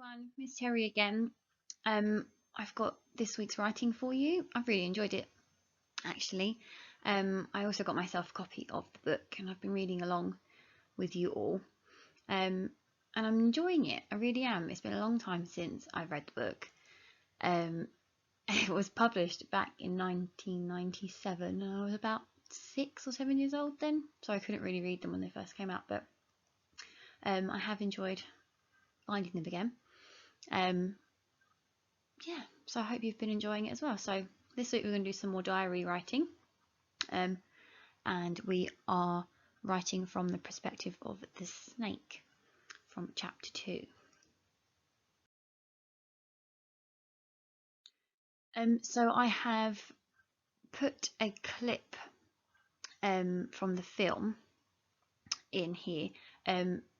everyone, Miss Terry again. I've got this week's writing for you. I've really enjoyed it, actually. I also got myself a copy of the book and I've been reading along with you all. And I'm enjoying it. I really am. It's been a long time since I've read the book. It was published back in 1997 and I was about 6 or 7 years old then, so I couldn't really read them when they first came out, but I have enjoyed finding them again. Yeah, so I hope you've been enjoying it as well. So this week we're going to do some more diary writing, and we are writing from the perspective of the snake from chapter 2. So I have put a clip from the film in here.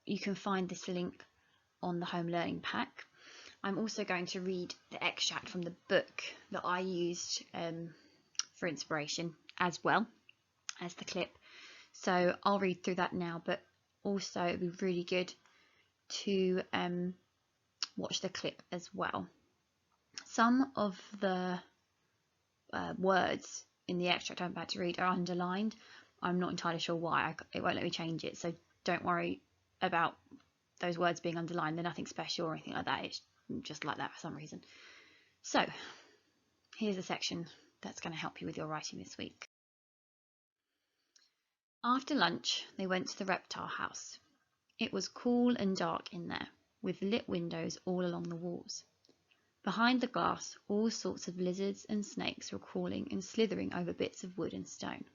You can find this link on the home learning pack. I'm also going to read the extract from the book that I used for inspiration as well as the clip. So I'll read through that now, but also it'd be really good to watch the clip as well. Some of the words in the extract I'm about to read are underlined. I'm not entirely sure why. It won't let me change it, so don't worry about those words being underlined. They're nothing special or anything like that. It's just like that for some reason. So here's a section that's going to help you with your writing this week. After lunch, they went to the reptile house. It was cool and dark in there, with lit windows all along the walls. Behind the glass, all sorts of lizards and snakes were crawling and slithering over bits of wood and stone.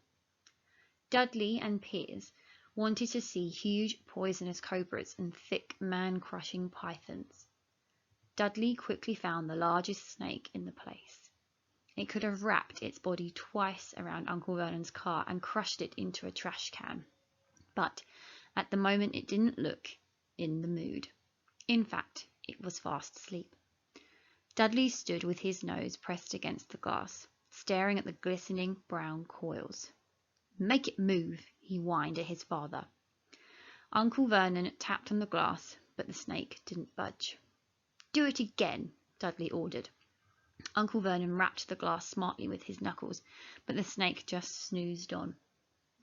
Dudley and Piers wanted to see huge poisonous cobras and thick man-crushing pythons. Dudley quickly found the largest snake in the place. It could have wrapped its body twice around Uncle Vernon's car and crushed it into a trash can. But at the moment it didn't look in the mood. In fact, it was fast asleep. Dudley stood with his nose pressed against the glass, staring at the glistening brown coils. "Make it move," he whined at his father. Uncle Vernon tapped on the glass, but the snake didn't budge. "Do it again," Dudley ordered. Uncle Vernon rapped the glass smartly with his knuckles, but the snake just snoozed on.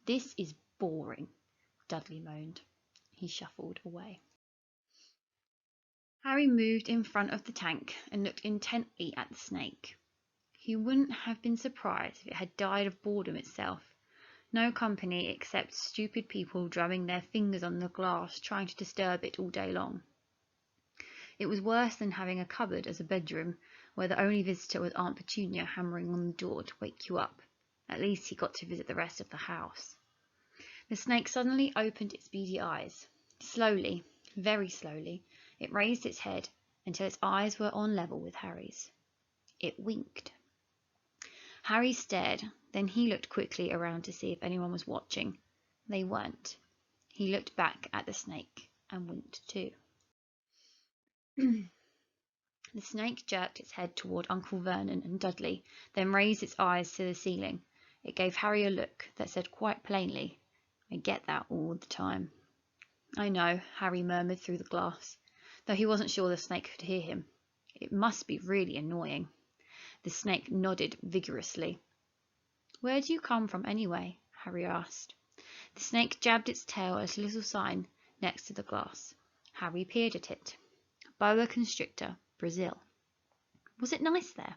"This is boring," Dudley moaned. He shuffled away. Harry moved in front of the tank and looked intently at the snake. He wouldn't have been surprised if it had died of boredom itself. No company except stupid people drumming their fingers on the glass trying to disturb it all day long. It was worse than having a cupboard as a bedroom, where the only visitor was Aunt Petunia hammering on the door to wake you up. At least he got to visit the rest of the house. The snake suddenly opened its beady eyes. Slowly, very slowly, it raised its head until its eyes were on level with Harry's. It winked. Harry stared, then he looked quickly around to see if anyone was watching. They weren't. He looked back at the snake and winked too. The snake jerked its head toward Uncle Vernon and Dudley, then raised its eyes to the ceiling. It gave Harry a look that said quite plainly, "I get that all the time." "I know," Harry murmured through the glass, though he wasn't sure the snake could hear him. "It must be really annoying." The snake nodded vigorously. "Where do you come from anyway?" Harry asked. The snake jabbed its tail at a little sign next to the glass. Harry peered at it. Boa constrictor, Brazil. Was it nice there?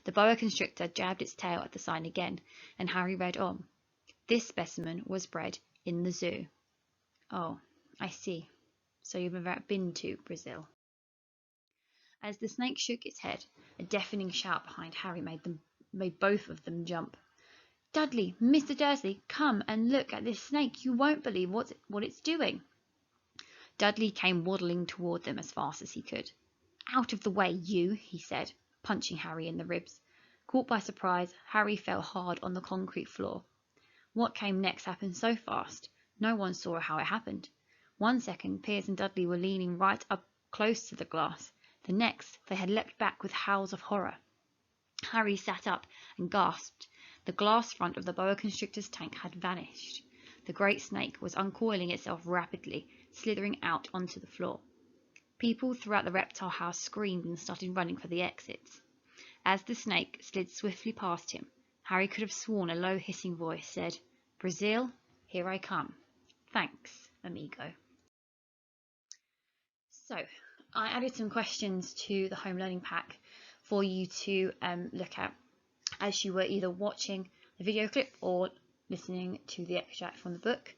The boa constrictor jabbed its tail at the sign again, and Harry read on. This specimen was bred in the zoo. Oh, I see. So you've never been to Brazil. As the snake shook its head, a deafening shout behind Harry made both of them jump. "Dudley, Mr. Dursley, come and look at this snake. You won't believe what it's doing." Dudley came waddling toward them as fast as he could. "Out of the way, you," he said, punching Harry in the ribs. Caught by surprise, Harry fell hard on the concrete floor. What came next happened so fast, no one saw how it happened. 1 second, Piers and Dudley were leaning right up close to the glass. The next, they had leapt back with howls of horror. Harry sat up and gasped. The glass front of the boa constrictor's tank had vanished. The great snake was uncoiling itself rapidly, slithering out onto the floor. People throughout the reptile house screamed and started running for the exits. As the snake slid swiftly past him, Harry could have sworn a low hissing voice said, "Brazil, here I come. Thanks, amigo." So, I added some questions to the home learning pack for you to look at as you were either watching the video clip or listening to the extract from the book.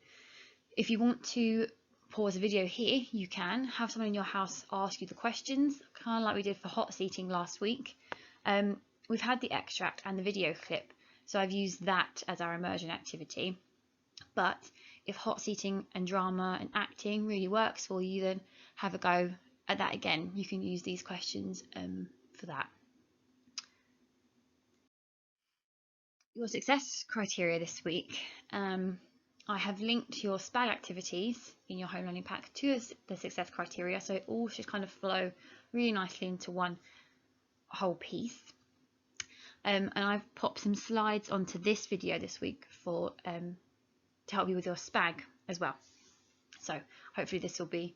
If you want to pause the video here, you can have someone in your house ask you the questions, kind of like we did for hot seating last week. We've had the extract and the video clip, so I've used that as our immersion activity. But if hot seating and drama and acting really works for you, then have a go at that again. You can use these questions for that. Your success criteria this week. I have linked your SPAG activities in your home learning pack to the success criteria, so it all should kind of flow really nicely into one whole piece. And I've popped some slides onto this video this week for to help you with your SPAG as well. So hopefully this will be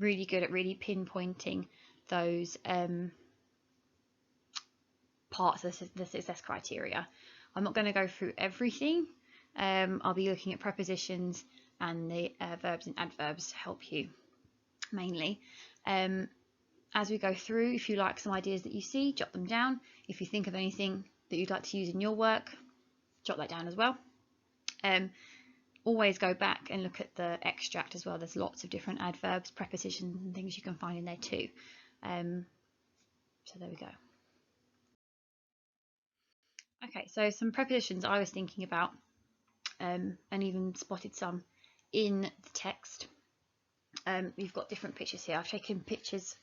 really good at really pinpointing those parts of the success criteria. I'm not going to go through everything. I'll be looking at prepositions and the verbs and adverbs to help you mainly. As we go through, if you like some ideas that you see, jot them down. If you think of anything that you'd like to use in your work, jot that down as well. Always go back and look at the extract as well. There's lots of different adverbs, prepositions and things you can find in there too. So there we go. Okay, so some prepositions I was thinking about and even spotted some in the text. You've got different pictures here. I've taken pictures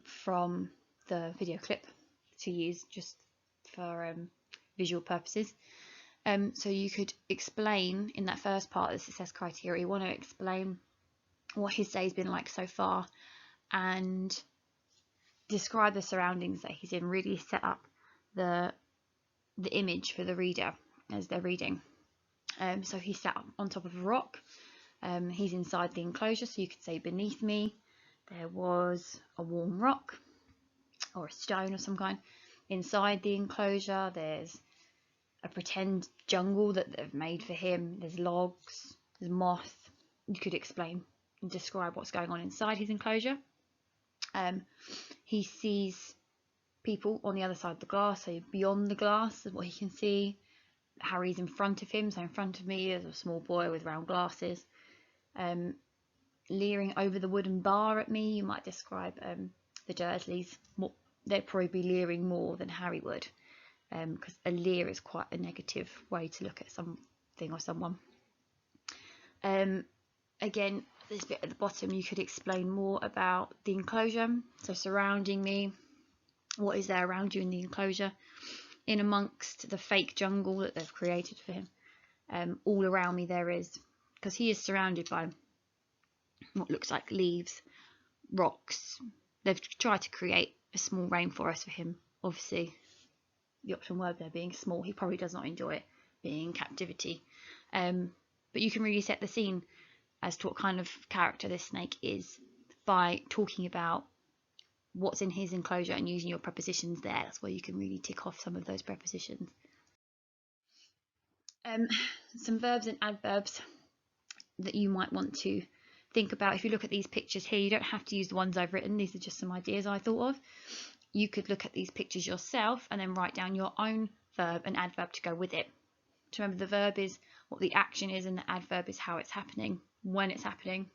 from the video clip to use just for visual purposes. So you could explain in that first part of the success criteria, you want to explain what his day's been like so far and describe the surroundings that he's in, really set up the image for the reader as they're reading. So he's sat on top of a rock. He's inside the enclosure, so you could say beneath me there was a warm rock or a stone of some kind. Inside the enclosure there's a pretend jungle that they've made for him. There's logs, there's moss. You could explain and describe what's going on inside his enclosure. He sees people on the other side of the glass, so beyond the glass is what he can see. Harry's in front of him, so in front of me is a small boy with round glasses. Leering over the wooden bar at me, you might describe the Dursleys. They'd probably be leering more than Harry would, because a leer is quite a negative way to look at something or someone. Again, this bit at the bottom, you could explain more about the enclosure. So surrounding me, what is there around you in the enclosure? In amongst the fake jungle that they've created for him, all around me there is, because he is surrounded by what looks like leaves, rocks. They've tried to create a small rainforest for him. Obviously, the option word there being small, he probably does not enjoy it being in captivity. But you can really set the scene as to what kind of character this snake is by talking about what's in his enclosure and using your prepositions there. That's where you can really tick off some of those prepositions. Some verbs and adverbs that you might want to think about. If you look at these pictures here, you don't have to use the ones I've written. These are just some ideas I thought of. You could look at these pictures yourself and then write down your own verb and adverb to go with it. So remember, the verb is what the action is and the adverb is how it's happening, when it's happening.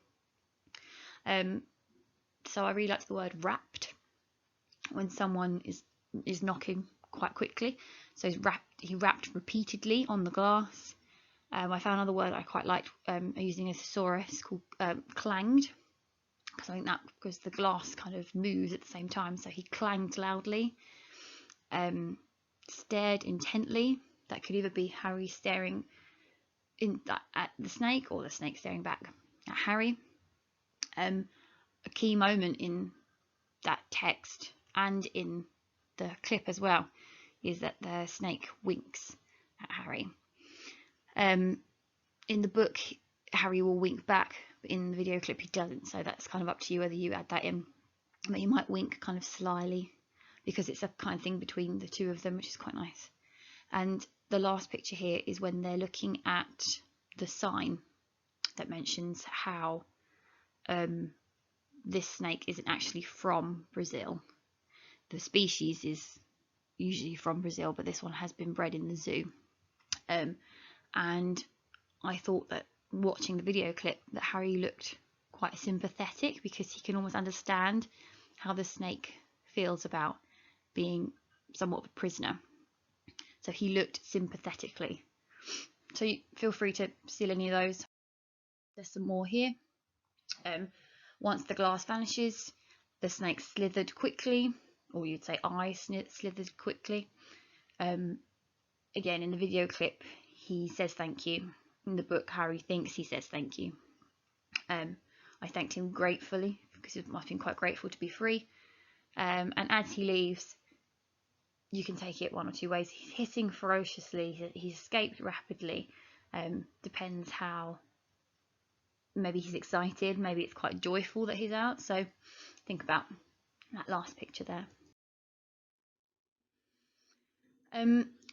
So I really like the word wrapped, when someone is knocking quite quickly. So he rapped repeatedly on the glass. I found another word I quite liked using a thesaurus called clanged, because I think that because the glass kind of moves at the same time. So he clanged loudly. Stared intently. That could either be Harry staring at the snake or the snake staring back at Harry. A key moment in that text and in the clip as well is that the snake winks at Harry. In the book, Harry will wink back but in the video clip he doesn't, so that's kind of up to you whether you add that in. But you might wink kind of slyly because it's a kind of thing between the two of them, which is quite nice. And the last picture here is when they're looking at the sign that mentions how this snake isn't actually from Brazil. The species is usually from Brazil, but this one has been bred in the zoo. And I thought that watching the video clip that Harry looked quite sympathetic, because he can almost understand how the snake feels about being somewhat of a prisoner. So he looked sympathetically. So you feel free to steal any of those. There's some more here. Once the glass vanishes, the snake slithered quickly, or you'd say I slithered quickly. Again, in the video clip, he says thank you. In the book, Harry thinks he says thank you. I thanked him gratefully because he must have been quite grateful to be free. And as he leaves, you can take it one or two ways. He's hissing ferociously. He escaped rapidly. Depends how. Maybe he's excited. Maybe it's quite joyful that he's out. So think about that last picture there.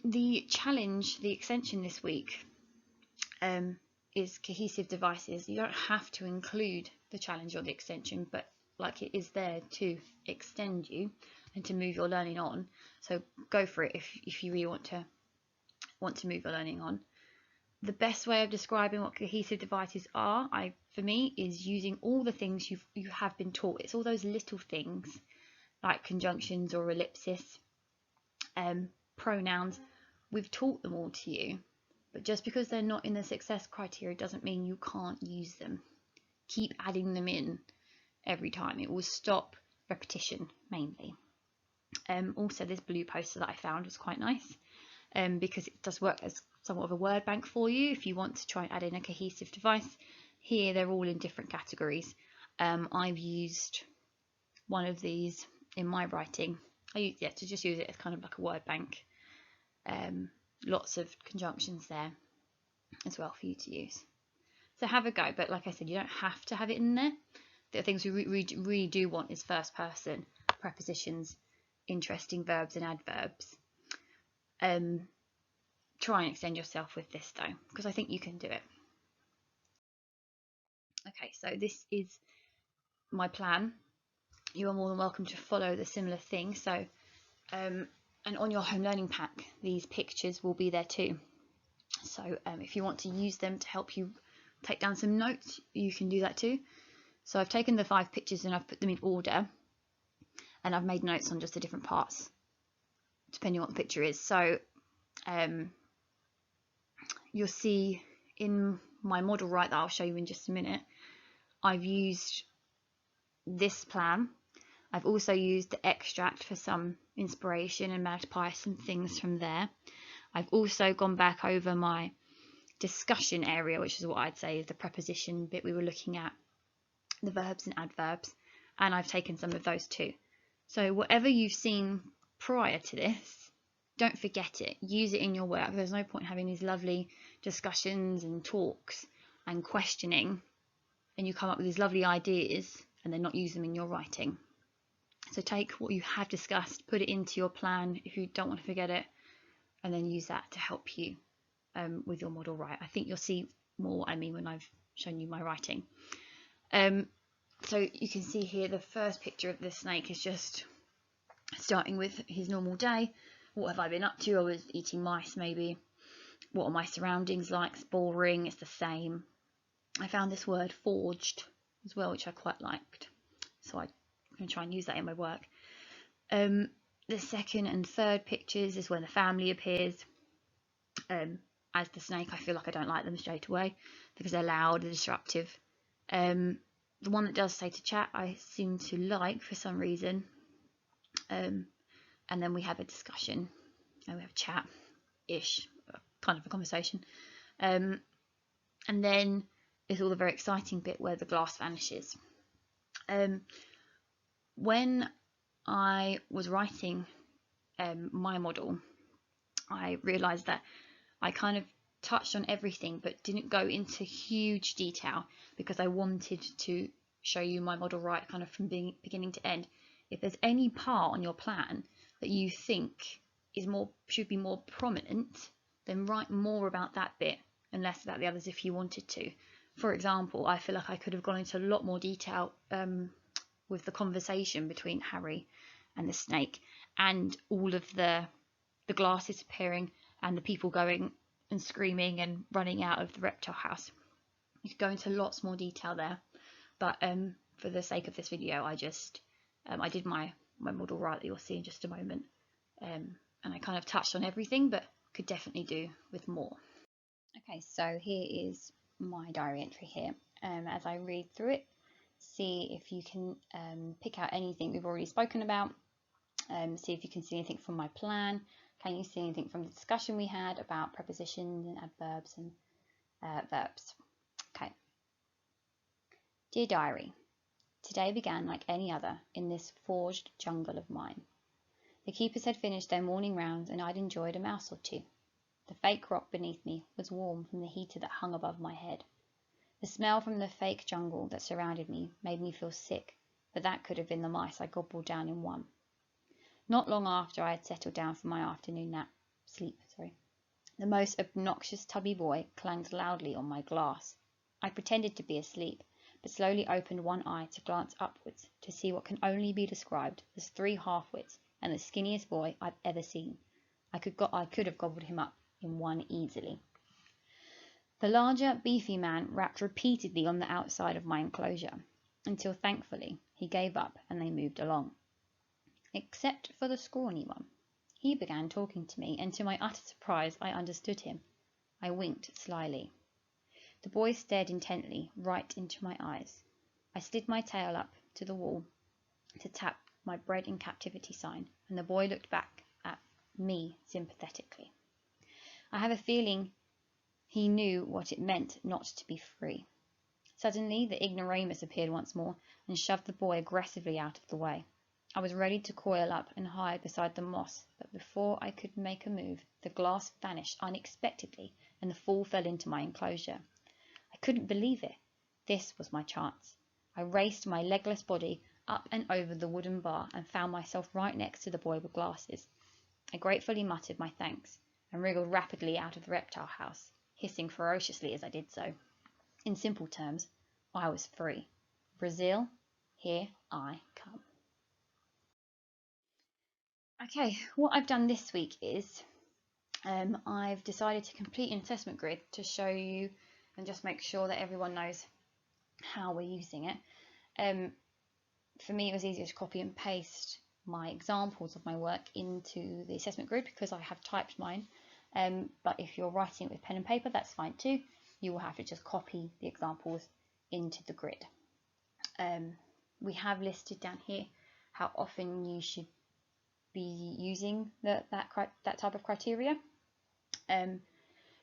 The challenge, the extension this week is cohesive devices. You don't have to include the challenge or the extension, but like it is there to extend you and to move your learning on. So go for it if you really want to move your learning on. The best way of describing what cohesive devices are, for me, is using all the things you have been taught. It's all those little things like conjunctions or ellipsis, pronouns. We've taught them all to you, but just because they're not in the success criteria doesn't mean you can't use them. Keep adding them in every time. It will stop repetition mainly. Also, this blue poster that I found was quite nice because it does work as somewhat of a word bank for you if you want to try and add in a cohesive device. Here they're all in different categories. I've used one of these in my writing. To just use it as kind of like a word bank. Lots of conjunctions there as well for you to use. So have a go, but like I said, you don't have to have it in there. The things we really do want is first person, prepositions, interesting verbs and adverbs. Try and extend yourself with this though, because I think you can do it. Okay, so this is my plan. You are more than welcome to follow the similar thing. So, and on your home learning pack, these pictures will be there too. So if you want to use them to help you take down some notes, you can do that too. So I've taken the 5 pictures and I've put them in order, and I've made notes on just the different parts, depending on what the picture is. So you'll see in my model that I'll show you in just a minute, I've used this plan. I've also used the extract for some inspiration and magpie some things from there. I've also gone back over my discussion area, which is what I'd say is the preposition bit we were looking at, the verbs and adverbs, and I've taken some of those too. So whatever you've seen prior to this, don't forget it. Use it in your work. There's no point having these lovely discussions and talks and questioning, and you come up with these lovely ideas and then not use them in your writing. So take what you have discussed, put it into your plan if you don't want to forget it, and then use that to help you with your model write. I think you'll see more what I mean when I've shown you my writing. So you can see here the first picture of the snake is just starting with his normal day. What have I been up to? I was eating mice maybe. What are my surroundings like? It's boring, it's the same. I found this word forged as well, which I quite liked. So I'm going to try and use that in my work. The second and third pictures is when the family appears. As the snake, I feel like I don't like them straight away because they're loud and disruptive. The one that does say to chat, I seem to like for some reason. And then we have a discussion and we have a chat-ish, kind of a conversation. And then there's all the very exciting bit where the glass vanishes. When I was writing my model, I realised that I kind of touched on everything but didn't go into huge detail because I wanted to show you my model right kind of from beginning to end. If there's any part on your plan that you think should be more prominent, then write more about that bit and less about the others if you wanted to. For example, I feel like I could have gone into a lot more detail with the conversation between Harry and the snake, and all of the glasses appearing and the people going and screaming and running out of the reptile house. You could go into lots more detail there, but for the sake of this video, I did my model right that you'll see in just a moment, and I kind of touched on everything, but could definitely do with more. Okay, so here is my diary entry here. As I read through it, see if you can pick out anything we've already spoken about. See if you can see anything from my plan. Can you see anything from the discussion we had about prepositions and adverbs and verbs? Okay. Dear diary, today began like any other in this forged jungle of mine. The keepers had finished their morning rounds and I'd enjoyed a mouse or two. The fake rock beneath me was warm from the heater that hung above my head. The smell from the fake jungle that surrounded me made me feel sick, but that could have been the mice I gobbled down in one. Not long after I had settled down for my afternoon sleep, the most obnoxious tubby boy clanged loudly on my glass. I pretended to be asleep, but slowly opened one eye to glance upwards to see what can only be described as 3 half-wits and the skinniest boy I've ever seen. I could have gobbled him up in one easily. The larger, beefy man rapped repeatedly on the outside of my enclosure, until thankfully he gave up and they moved along. Except for the scrawny one. He began talking to me, and to my utter surprise I understood him. I winked slyly. The boy stared intently right into my eyes. I slid my tail up to the wall to tap my bred in captivity sign, and the boy looked back at me sympathetically. I have a feeling he knew what it meant not to be free. Suddenly the ignoramus appeared once more and shoved the boy aggressively out of the way. I was ready to coil up and hide beside the moss, but before I could make a move, the glass vanished unexpectedly and the fool fell into my enclosure. I couldn't believe it. This was my chance. I raced my legless body up and over the wooden bar and found myself right next to the boy with glasses. I gratefully muttered my thanks and wriggled rapidly out of the reptile house, hissing ferociously as I did so. In simple terms, I was free. Brazil, here I come. Okay, what I've done this week is I've decided to complete an assessment grid to show you and just make sure that everyone knows how we're using it. For me, it was easier to copy and paste my examples of my work into the assessment grid because I have typed mine. But if you're writing it with pen and paper, that's fine too. You will have to just copy the examples into the grid. We have listed down here how often you should be using that type of criteria.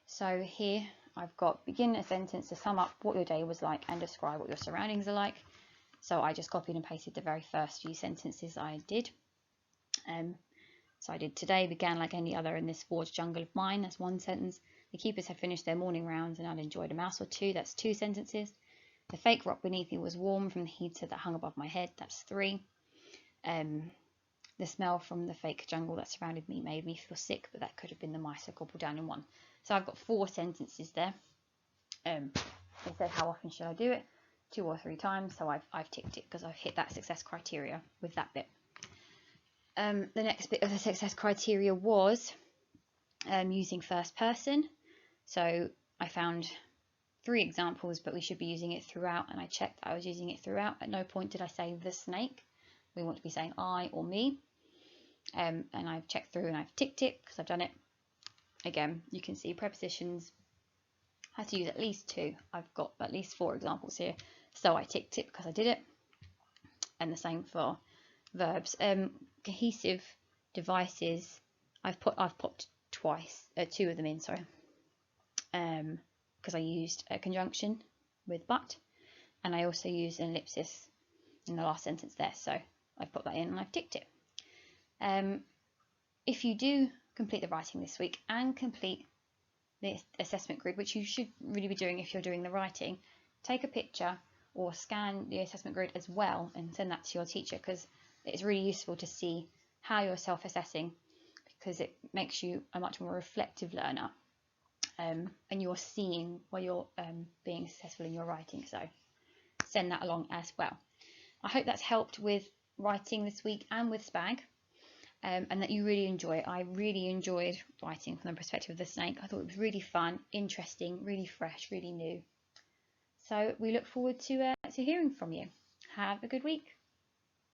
So here I've got begin a sentence to sum up what your day was like and describe what your surroundings are like. So I just copied and pasted the very first few sentences I did. So I did today began like any other in this forged jungle of mine. That's one sentence. The keepers had finished their morning rounds and I'd enjoyed a mouse or two. That's 2 sentences. The fake rock beneath me was warm from the heater that hung above my head. That's 3. The smell from the fake jungle that surrounded me made me feel sick, but that could have been the mice I gobbled down in one. So I've got 4 sentences there. It said how often should I do it? 2 or 3 times. So I've ticked it because I've hit that success criteria with that bit. The next bit of the success criteria was using first person. So I found 3 examples, but we should be using it throughout, and I checked that I was using it throughout. At no point did I say the snake. We want to be saying I or me. And I've checked through and I've ticked it because I've done it. Again, you can see prepositions. I had to use at least 2. I've got at least 4 examples here, so I ticked it because I did it. And the same for verbs. Cohesive devices. I've popped 2 of them in. Sorry, because I used a conjunction with but, and I also used an ellipsis in the last sentence there. So I've put that in and I've ticked it. If you do complete the writing this week and complete the assessment grid, which you should really be doing if you're doing the writing, take a picture or scan the assessment grid as well and send that to your teacher, because it's really useful to see how you're self-assessing, because it makes you a much more reflective learner, and you're seeing where you're being successful in your writing. So send that along as well. I hope that's helped with writing this week and with SPAG, and that you really enjoy it. I really enjoyed writing from the perspective of the snake. I thought it was really fun, interesting, really fresh, really new. So we look forward to hearing from you. Have a good week.